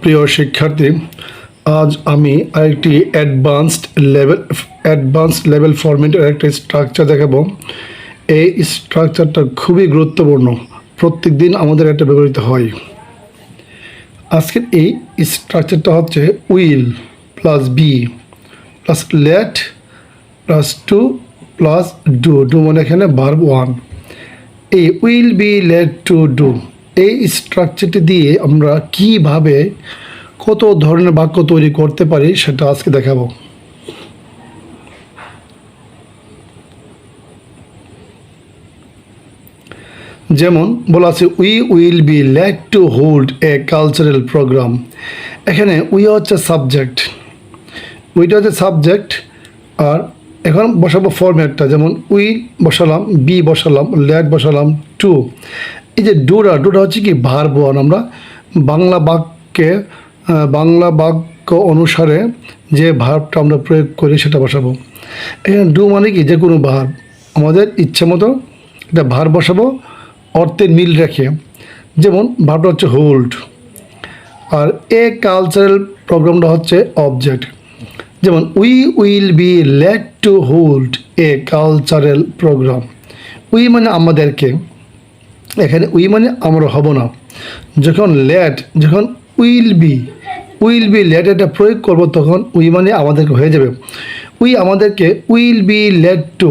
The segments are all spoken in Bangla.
প্রিয় শিক্ষার্থী, আজ আমি আরেকটি অ্যাডভান্সড লেভেল ফরম্যাটের একটা স্ট্রাকচার দেখাবো। এই স্ট্রাকচারটা খুবই গুরুত্বপূর্ণ, প্রত্যেক দিন আমাদের এটা ব্যবহৃত হয়। আজকের এই স্ট্রাকচারটা হচ্ছে will plus be plus let plus to plus do. Do মানে এখানে ভার্ব ওয়ান। এই will be late to do, এই স্ট্রাকচারটি দিয়ে আমরা কিভাবে কত ধরনের বাক্য তৈরি করতে পারি সেটা আজকে দেখাবো। যেমন বলা আছে we will be late to hold a cultural programme. এখানে উই হচ্ছে সাবজেক্ট, উইটা হচ্ছে সাবজেক্ট, আর এখন বসাবো ফরম্যাটটা। যেমন উই বসালাম, বি বসালাম, লেট বসালাম, টু। এই যে ডুটা হচ্ছে কি ভার্ব ওয়ান। আমরা বাংলা বাক্য অনুসারে যে ভার্বটা আমরা প্রয়োগ করি সেটা বসাবো। এখানে ডু মানে কি যে কোনো ভার্ব, আমাদের ইচ্ছে মতো এটা ভার্ব বসাবো অর্থের মিল রেখে। যেমন ভার্বটা হচ্ছে হোল্ড, আর এ কালচারাল প্রোগ্রামটা হচ্ছে অবজেক্ট। যেমন we will be late to hold a cultural programme. We মানে আমাদেরকে, এখানে উই মানে আমরা হব না। যখন উইল বি লেট এটা প্রয়োগ করব, তখন উই মানে আমাদেরকে হয়ে যাবে। উই আমাদেরকে উইল বি লেট টু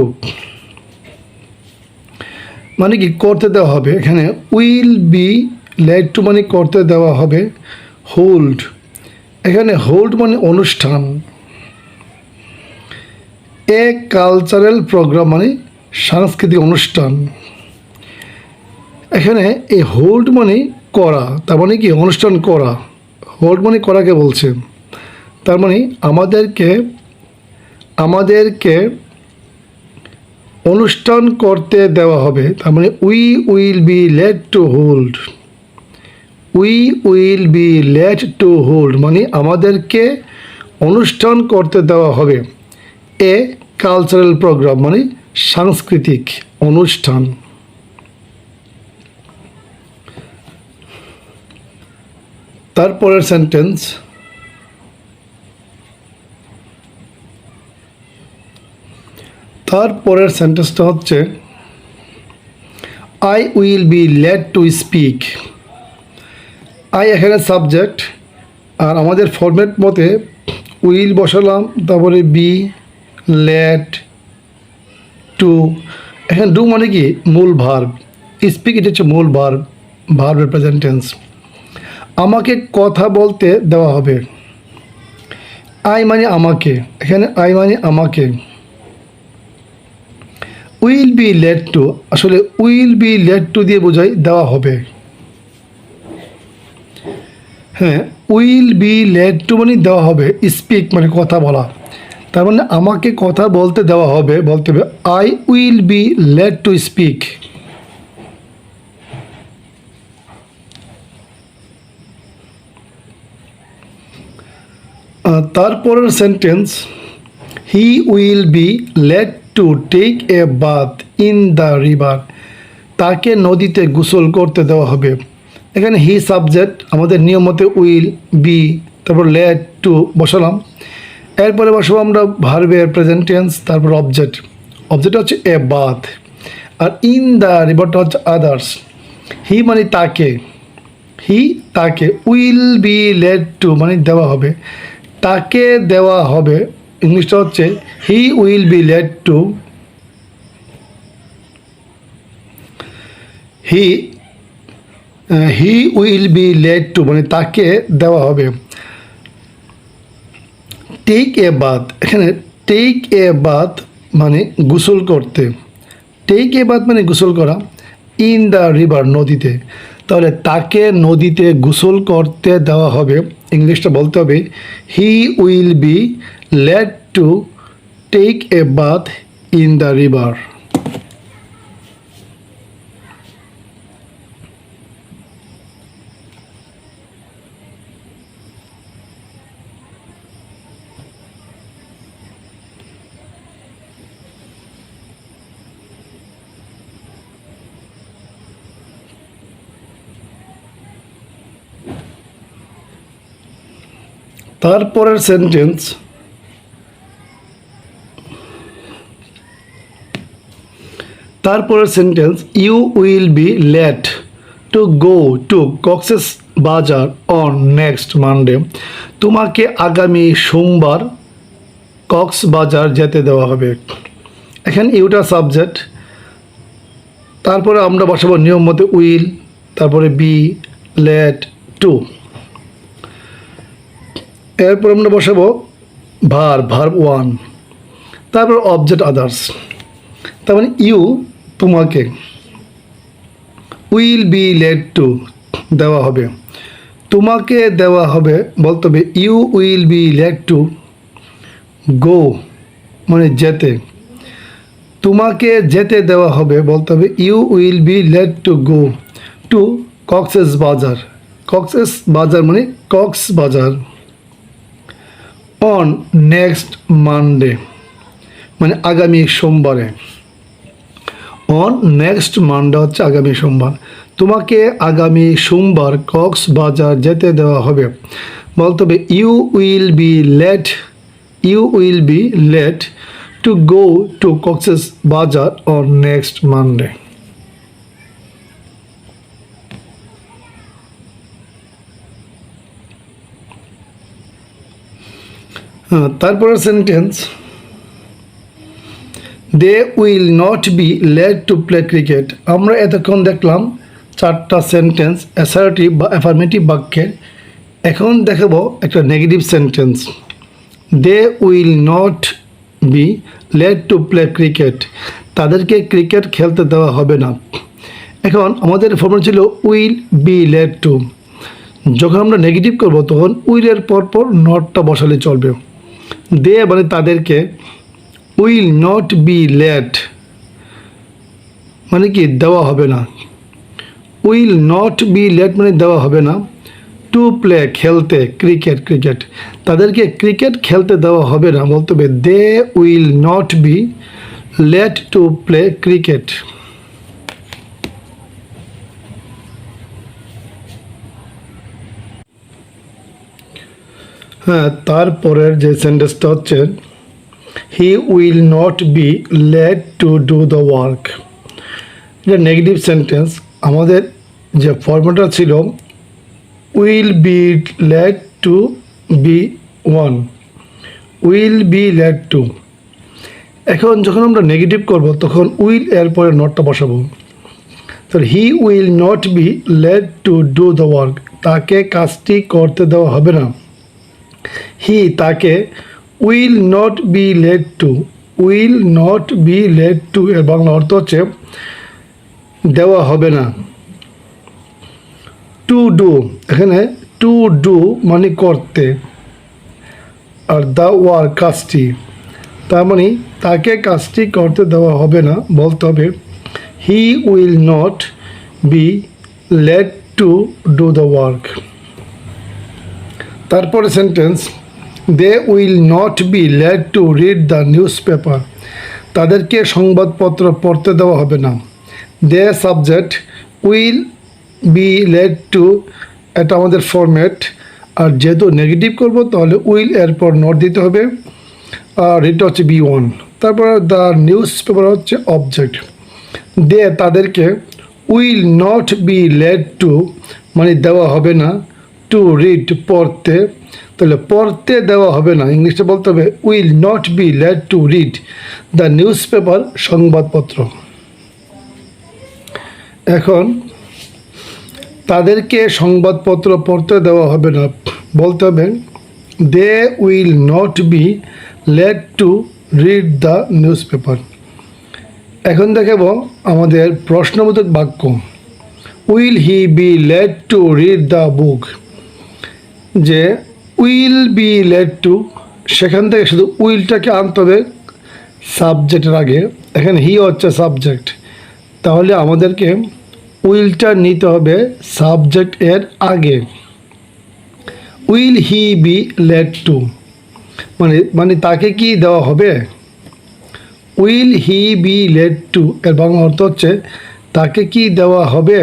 মানে কি করতে দেওয়া হবে। এখানে উইল বি লেট টু মানে করতে দেওয়া হবে হোল্ড। এখানে হোল্ড মানে অনুষ্ঠান, এ কালচারাল প্রোগ্রাম মানে সাংস্কৃতিক অনুষ্ঠান। এখানে এই হোল্ড মানে করা, তার মানে কি অনুষ্ঠান করা। হোল্ড মানে করাকে বলছে, তার মানে আমাদেরকে অনুষ্ঠান করতে দেওয়া হবে। তার মানে we will be late to hold, we will be late to hold মানে আমাদেরকে অনুষ্ঠান করতে দেওয়া হবে এ কালচারাল প্রোগ্রাম মানে সাংস্কৃতিক অনুষ্ঠান। তারপরের সেন্টেন্সটা হচ্ছে I will be late to speak. I এখানে সাবজেক্ট, আর আমাদের ফরম্যাট মতে উইল বসালাম, তারপরে বি লেট টু। এখানে ডু মানে কি মূল ভার্ব, স্পিক এটা হচ্ছে মূল ভার্বের প্রেজেন্ট টেন্স। আমাকে কথা বলতে দেওয়া হবে। আই মানে আমাকে, এখানে আই মানে আমাকে। উইল বি লেট টু, আসলে উইল বি লেট টু দিয়ে বোঝাই দেওয়া হবে। হ্যাঁ, উইল বি লেট টু মানে দেওয়া হবে, স্পিক মানে কথা বলা। তার মানে আমাকে কথা বলতে দেওয়া হবে, বলতে হবে I will be late to speak. তারপরের sentence he will be late to take a bath in the river. তাকে নদীতে গোসল করতে দেওয়া হবে। এখানে হি সাবজেক্ট, আমাদের নিয়ম মতে উইল বি তারপর লেট টু বসালাম। এরপরে বসাবো আমরা ভার্বের প্রেজেন্ট টেন্স, তারপর অবজেক্ট হচ্ছে এ বাথ, আর ইন দ্য রিভারটা হচ্ছে আদার্স। হি মানে তাকে, উইল বি লেট টু মানে দেওয়া হবে, তাকে দেওয়া হবে। ইংলিশটা হচ্ছে he will be late to, he will be late to মানে তাকে দেওয়া হবে। টেক এ বাথ, এখানে টেক এ বাথ মানে গোসল করতে, টেক এ বাথ মানে গোসল করা। ইন দ্য রিভার নদীতে, তাহলে তাকে নদীতে গোসল করতে দেওয়া হবে। ইংলিশটা বলতে হবে he will be late to take a bath in the river. তারপরের sentence, you will be late to go to Cox's Bazar on next Monday. তোমাকে আগামী সোমবার কক্সবাজার যেতে দেওয়া হবে। এখানে ইউটা সাবজেক্ট, তারপরে আমরা বসাবো নিয়ম মতে উইল, তারপরে বি, লেট, টু। এরপর আমরা বসাবো ভার্ব ওয়ান, তারপর অবজেক্ট আদার্স। তার মানে ইউ তোমাকে, উইল বি লেট টু দেওয়া হবে, তোমাকে দেওয়া হবে বলতে হবে you will be late to go মানে যেতে, তোমাকে যেতে দেওয়া হবে বলতে হবে you will be late to go to Cox's Bazar. Cox's বাজার মানে কক্সবাজার অন নেক্সট মানডে মানে আগামী সোমবারে। অন নেক্সট মানডে হচ্ছে আগামী সোমবার। তোমাকে আগামী সোমবার কক্সবাজার যেতে দেওয়া হবে বলতে হবে you will be late to go to Cox's Bazar on next Monday. তারপরের sentence, they will not be late to play cricket. আমরা এতক্ষণ দেখলাম চারটা সেন্টেন্স অ্যাসার্টিভ বা অ্যাফার্মেটিভ বাক্যের। এখন দেখাবো একটা negative sentence, they will not be late to play cricket. তাদেরকে ক্রিকেট খেলতে দেওয়া হবে না। এখন আমাদের ফর্মুলা ছিল উইল বি লেট টু। যখন আমরা নেগেটিভ করব তখন উইলের পরপর নটটা বসালে চলবে। দে মানে তাদেরকে, উইল নট বি লেট মানে কি দেওয়া হবে না, উইল নট বি লেট মানে দেওয়া হবে না টু প্লে খেলতে ক্রিকেট, তাদেরকে ক্রিকেট খেলতে দেওয়া হবে না বলতে হবে they will not be late to play cricket. হ্যাঁ, তারপরের যে সেন্টেন্সটা হচ্ছে he will not be late to do the work. এটা নেগেটিভ সেন্টেন্স। আমাদের যে ফর্মুলাটা ছিল will be late to be one, will be late to. এখন যখন আমরা নেগেটিভ করব তখন উইল এর পরে নটটা বসাবো। তো he will not be late to do the work, তাকে কাজটি করতে দেওয়া হবে না। হি তাকে, will not be late to, will not be late to এর বাংলা অর্থ হচ্ছে দেওয়া হবে না। টু ডু, এখানে টু ডু মানে করতে, আর দ্য ওয়ার্ক কাজটি, তার মানে তাকে কাজটি করতে দেওয়া হবে না বলতে হবে he will not be late to do the work. তারপরে sentence, they will not be late to read the newspaper. তাদেরকে সংবাদপত্র পড়তে দেওয়া হবে না। They subject, will be late to এটা আমাদের ফরম্যাট। আর যেহেতু নেগেটিভ করব তাহলে উইল এরপর নট দিতে হবে, আর এটা হচ্ছে বি ওয়ান। তারপর দ্য নিউজ পেপার হচ্ছে অবজেক্ট। দে তাদেরকে, will not be late to মানে দেওয়া হবে না টু রিড পড়তে, তাহলে পড়তে দেওয়া হবে না, ইংলিশে বলতে হবে will not be late to read the newspaper সংবাদপত্র। এখন তাদেরকে সংবাদপত্র পড়তে দেওয়া হবে না বলতে হবে they will not be late to read the newspaper. এখন দেখাবো আমাদের প্রশ্নবোধক বাক্য, will he be late to read the book. যে উইল বি লেট টু, সেখান থেকে শুধু উইলটাকে আনতে হবে সাবজেক্টের আগে। এখানে হি হচ্ছে সাবজেক্ট, তাহলে আমাদেরকে উইলটা নিতে হবে সাবজেক্ট এর আগে। Will he be late to মানে তাকে কি দেওয়া হবে, will he be late to এর বাংলা অর্থ হচ্ছে তাকে কি দেওয়া হবে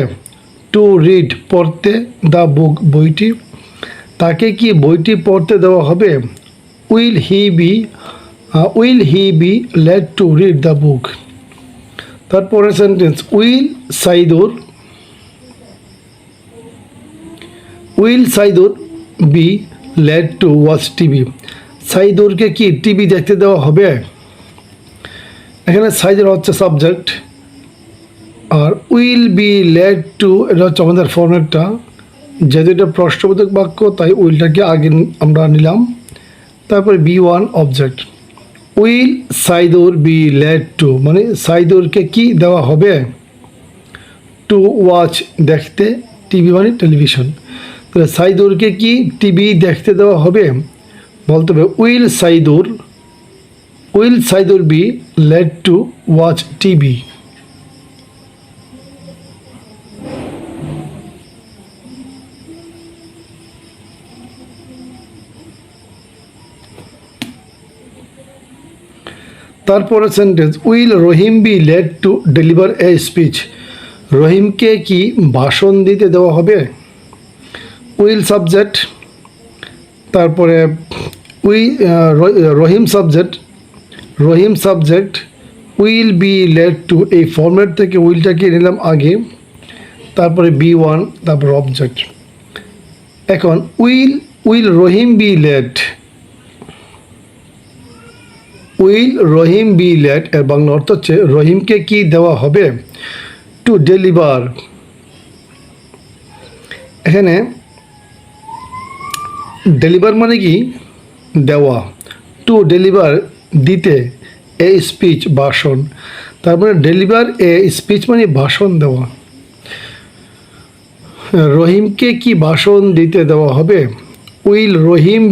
টু রিড পড়তে দ্য বুক বইটি। তাকে কি বইটি পড়তে দেওয়া হবে? Will he be late to read the book. তারপরে sentence, will Saidur be late to watch TV. সাইদুরকে কি টিভি দেখতে দেওয়া হবে? এখানে সাইদুর হচ্ছে সাবজেক্ট, আর উইল বি লেট টু এটা হচ্ছে আমাদের ফর্মেটটা। যেহেতু এটা প্রশ্নবোধক বাক্য তাই উইলটাকে আগে আমরা নিলাম। তারপরে B1 object. Will Saidur be late to মানে সাইদুরকে কি দেওয়া হবে? টু ওয়াচ দেখতে, টিভি মানে টেলিভিশন। তাহলে সাইদুরকে কি টিভি দেখতে দেওয়া হবে? বলতে হবে will Saidur be late to watch TV. তারপরে sentence, will Rahim be late to deliver a speech. রহিমকে কি ভাষণ দিতে দেওয়া হবে? উইল সাবজেক্ট, তারপরে Rahim subject, will be late to, এই ফর্মেট থেকে উইলটাকে নিলাম আগে, তারপরে B1, তারপর অবজেক্ট। এখন উইল রহিম বি লেট, এর বাংলা অর্থ হচ্ছে রহিমকে কি দেওয়া হবে? To deliver. এখানে ডেলিভার মানে কি দেওয়া, টু ডেলিভার দিতে, এ স্পিচ ভাষণ। তারপরে ডেলিভার এ স্পিচ মানে ভাষণ দেওয়া। রহিমকে কি ভাষণ দিতে দেওয়া হবে? Will Rahim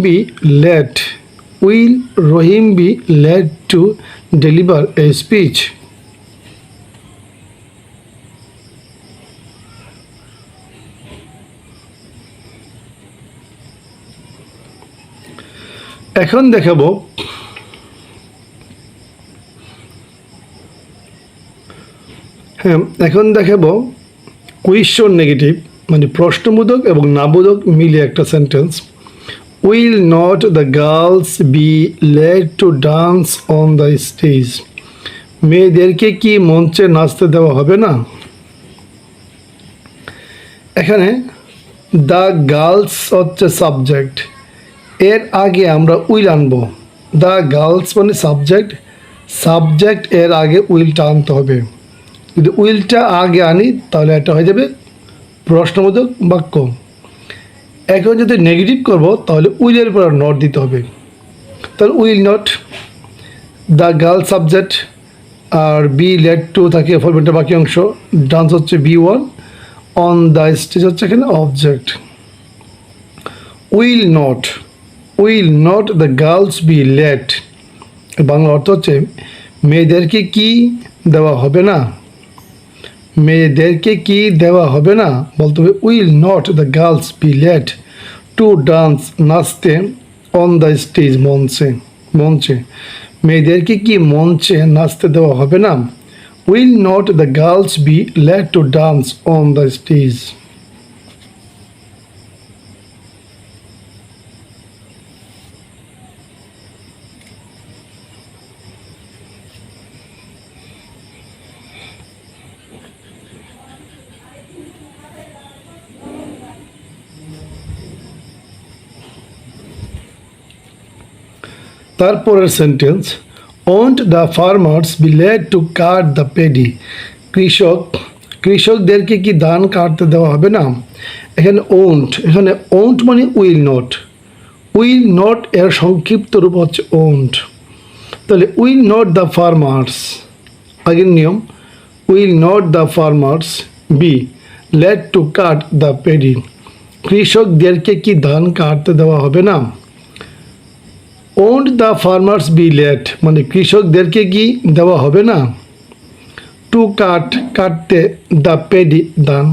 be late to deliver a speech. এখন দেখাবো কুয়েশ্চন নেগেটিভ মানে প্রশ্নবোধক এবং নাবোধক মিলে একটা sentence. Will not the girls be late to dance on the stage. মেয়েদেরকে কি মঞ্চে নাচতে দেওয়া হবে না? এখানে দ্য গার্লস হচ্ছে সাবজেক্ট, এর আগে আমরা উইল আনবো। দ্য গার্লস মানে সাবজেক্ট এর আগে উইলটা আনতে হবে। যদি উইলটা আগে আনি তাহলে এটা হয়ে যাবে প্রশ্নবোধক বাক্য। এখন যদি নেগেটিভ করব তাহলে উইলের পর নট দিতে হবে। তাহলে will not, the girl subject, আর বি লেট টু থাকে ফরমেটের বাকি অংশ, ডান্স হচ্ছে B1, অন দ্য স্টেজ হচ্ছে এখানে object. Will not the girls be let, Bangla অর্থ হচ্ছে মেয়েদেরকে কি দেওয়া হবে না? বলতে হবে will not the girls be late to dance নাচতে, অন দ্য স্টেজ মঞ্চে। মেয়েদেরকে কি মঞ্চে নাচতে দেওয়া হবে না? Will not the girls be late to dance on the stage. তারপরের sentence, won't the farmers be late to cut the paddy. কৃষকদেরকে কি ধান কাটতে দেওয়া হবে না? এখানে ওন্ট মানে উইল নট এর সংক্ষিপ্ত রূপ হচ্ছে ওন্ট। তাহলে উইল নট দ্য ফার্মার্স, আগের নিয়ম, will not the farmers be late to cut the paddy. কৃষকদেরকে কি ধান কাটতে দেওয়া হবে না? Won't the farmers be let মানে কৃষকদেরকে কি দেওয়া হবে না? টু কাটতে, দ্য পেডি ধান।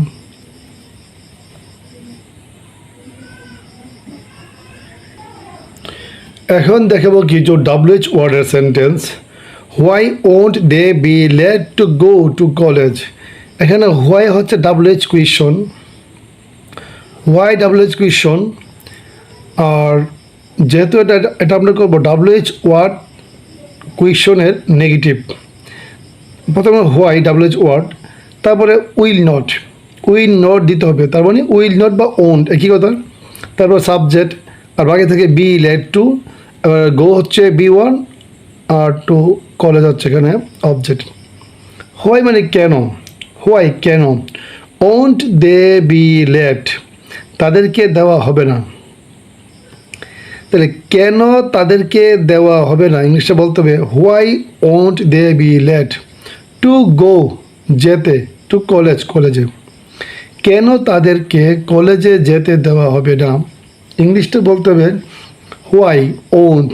এখন দেখাবো কিছু WH ওয়ার্ডের sentence. Why won't they be late to go to college. এখানে হোয়াই হচ্ছে WH কুয়েশন। আর যেহেতু এটা এটা আমরা করবো WH ওয়ার্ড কুয়েশনের নেগেটিভ, প্রথমে হোয়াই WH ওয়ার্ড, তারপরে উইল নট দিতে হবে, তার মানে উইল নট বা ওন্ট একই কথা। তারপর সাবজেক্ট, আর বাকি থেকে বি লেড টু, এবার গো হচ্ছে B1 আর টু কলেজ হচ্ছে এখানে অবজেক্ট। হোয়াই মানে কেন, হোয়াই কেন, ওন্ট দে বি লেট তাদেরকে দেওয়া হবে না। তাহলে কেন তাদেরকে দেওয়া হবে না, ইংলিশে বলতে হবে why won't they be late to go যেতে, টু কলেজে। কেন তাদেরকে কলেজে যেতে দেওয়া হবে না, ইংলিশটা বলতে হবে হোয়াই ওন্ট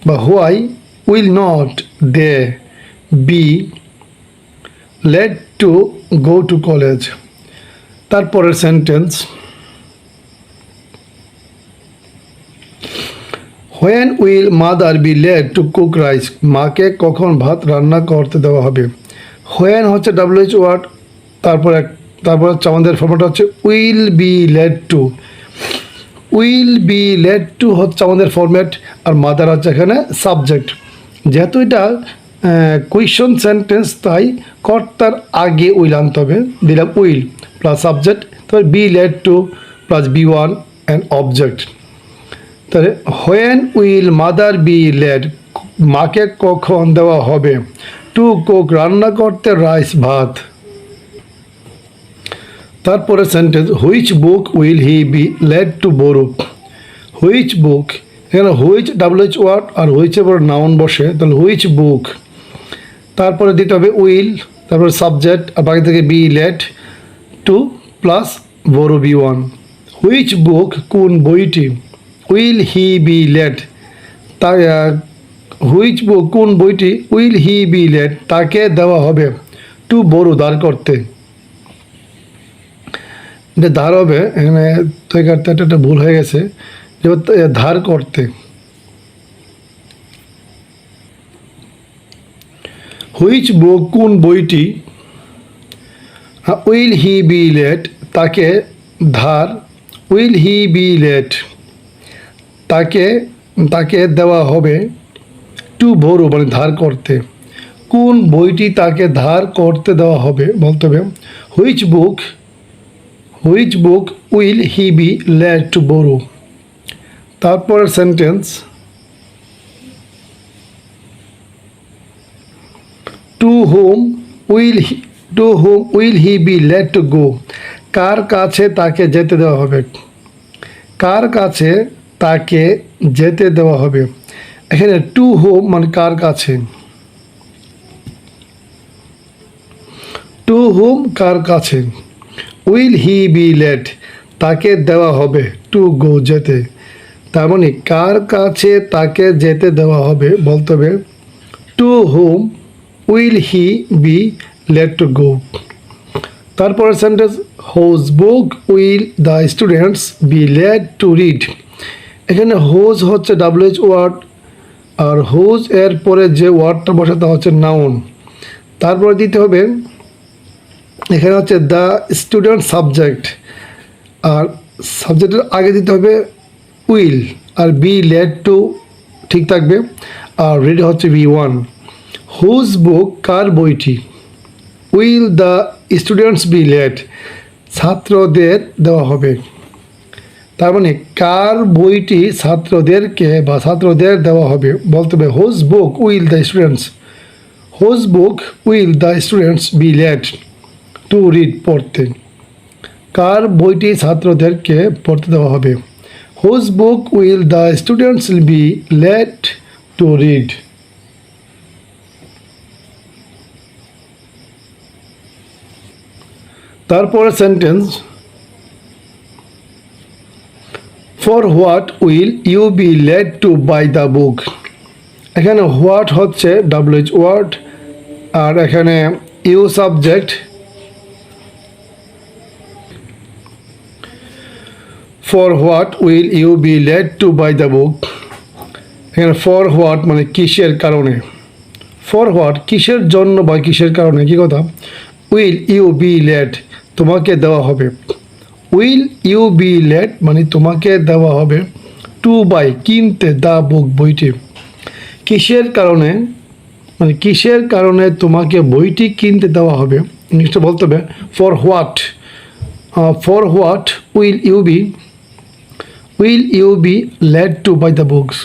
বা why will not they be late to go to college. তারপরের sentence, when will mother be late to cook rice মাকে কখন ভাত রান্না করতে দেওয়া হবে। হোয়েন হচ্ছে WH ওয়ার্ড, তারপর হচ্ছে আমাদের ফর্মটা হচ্ছে will be late to, will be late to হচ্ছে আমাদের ফরম্যাট, আর মাদার হচ্ছে এখানে সাবজেক্ট। যেহেতু এটা কুয়েশন সেন্টেন্স তাই কর্তার আগে উইল আনতে হবে, দিলাম উইল প্লাস সাবজেক্ট, তারপর be late to plus B1 and object. তাহলে when will mother be let মাকে কখন দেওয়া হবে টু কুক রান্না করতে রাইস ভাত। তারপরে sentence, which book will he be late to borrow. Which book, এখানে হুইচ WH ওয়ার্ড আর হুইচের পর নাউন বসে, তাহলে হুইচ বুক, তারপরে দিতে হবে উইল, তারপরে সাবজেক্ট, আর বাকি থেকে be late to plus borrow B1। Which book কোন বইটি, উইল হি বি লেট, তাই হুইচ বুক কোন বইটি উইল হি বি লেট তাকে দেওয়া হবে টু বোরো দাঁড় করতে। এটা ধার হবে, এখানে তৈকারতে একটা ভুল হয়ে গেছে, ধার করতে। হুইচ বুক কোন বইটি, উইল হি বি লেট তাকে ধার, উইল হি বি লেট তাকে দেওয়া হবে টু বোরো মানে ধার করতে। কোন বইটি তাকে ধার করতে দেওয়া হবে বলতে হবে which book will he be late to borrow. তারপরের sentence, to whom will he be late to go কার কাছে তাকে যেতে দেওয়া হবে, কার কাছে তাকে যেতে দেওয়া হবে। এখানে টু হুম মানে কার কাছে, টু হুম কার কাছে, উইল হি বি লেট তাকে দেওয়া হবে টু গো যেতে, তার মানে কার কাছে তাকে যেতে দেওয়া হবে বলতে হবে to whom will he be late to go. তারপরে sentence, whose book will the students be late to read. এখানে হোজ হচ্ছে WH ওয়ার্ড, আর হোজ এর পরে যে ওয়ার্ডটা বসে তা হচ্ছে নাউন। তারপরে দিতে হবে এখানে হচ্ছে দ্য স্টুডেন্ট সাবজেক্ট, আর সাবজেক্টের আগে দিতে হবে উইল, আর বি লেট টু ঠিক থাকবে, আর রিড হচ্ছে B1। হুজ বুক কার বইটি, will the students be let ছাত্রদের দেওয়া হবে, তার মানে কার বইটি ছাত্রদেরকে বা ছাত্রদের দেওয়া হবে বলতে হবে whose book will the students be late to read পড়তে, কার বইটি ছাত্রদেরকে পড়তে দেওয়া হবে whose book will the students be late to read. তারপরে sentence, for what will you be late to buy the book. এখানে হোয়াট হচ্ছে WH ওয়ার্ড, আর এখানে you subject, for what will you be late to buy the book. এখানে ফর হোয়াট মানে কিসের কারণে, ফর হোয়াট কিসের জন্য বা কিসের কারণে কী কথা, উইল ইউ বি লেট তোমাকে দেওয়া হবে, উইল ইউ বি লেট মানে তোমাকে দেওয়া হবে টু বাই কিনতে দ্য বুক বইটি। কিসের কারণে কিসের কারণে তোমাকে বইটি কিনতে দেওয়া হবে, ইংলিশটা বলতে হবে for what will you be led to buy the books.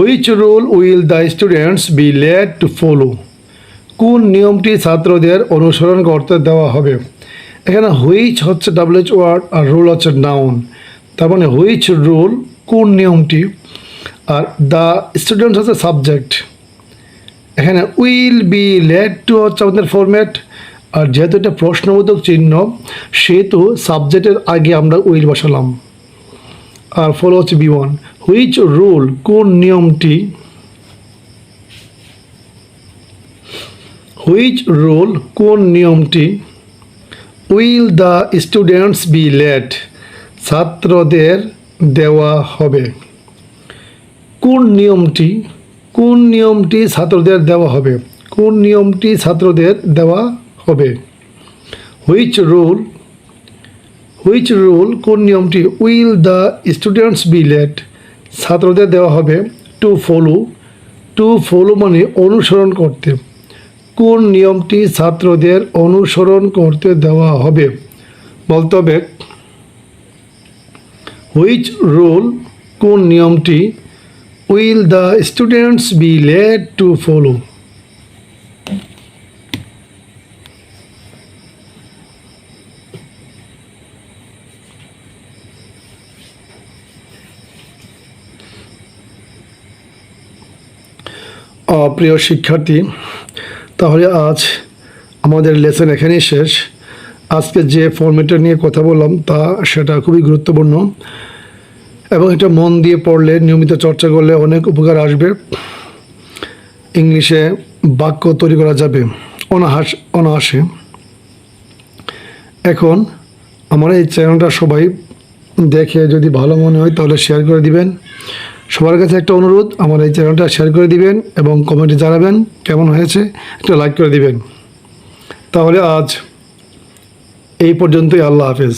Which rule will the students be led to follow? কোন নিয়মটি ছাত্রদের অনুসরণ করতে দেওয়া হবে? এখানে হুইচ হচ্ছে WH ওয়ার্ড আর রুল হচ্ছে নাউন। তার মানে হুইচ রুল কোন নিয়মটি, আর দ্য স্টুডেন্টস হচ্ছে সাবজেক্ট। এখানে উইল বি লেড টু হচ্ছে আমাদের ফরম্যাট, আর যেহেতু এটা প্রশ্নবোধক চিহ্ন সেহেতু সাবজেক্টের আগে আমরা উইল বসালাম। আর ফলো হচ্ছে B1। হুইচ রুল কোন নিয়মটি, will the students be led ছাত্রদের দেওয়া হবে। কোন নিয়মটি ছাত্রদের দেওয়া হবে, হুইচ রুল কোন নিয়মটি will the students be led ছাত্রদের দেওয়া হবে টু ফলো মানে অনুসরণ করতে। কোন নিয়মটি ছাত্রদের অনুসরণ করতে দেওয়া হবে, বলতে হবে হুইচ রুল কোন নিয়মটি will the students be led to follow. প্রিয় শিক্ষার্থী, তাহলে আজ আমাদের লেসন এখানেই শেষ। আজকে যে ফর্মেটটা নিয়ে কথা বললাম সেটা খুবই গুরুত্বপূর্ণ এবং এটা মন দিয়ে পড়লে, নিয়মিত চর্চা করলে অনেক উপকার আসবে। ইংলিশে বাক্য তৈরি করা যাবে অনায়াসে। এখন আমার এই চ্যানেলটা সবাই দেখে যদি ভালো মনে হয় তাহলে শেয়ার করে দিবেন। সবার কাছে একটা অনুরোধ, আমার এই চ্যানেলটা শেয়ার করে দিবেন এবং কমেন্টে জানাবেন কেমন হয়েছে, একটা লাইক করে দিবেন। তাহলে আজ এই পর্যন্তই। আল্লাহ হাফেজ।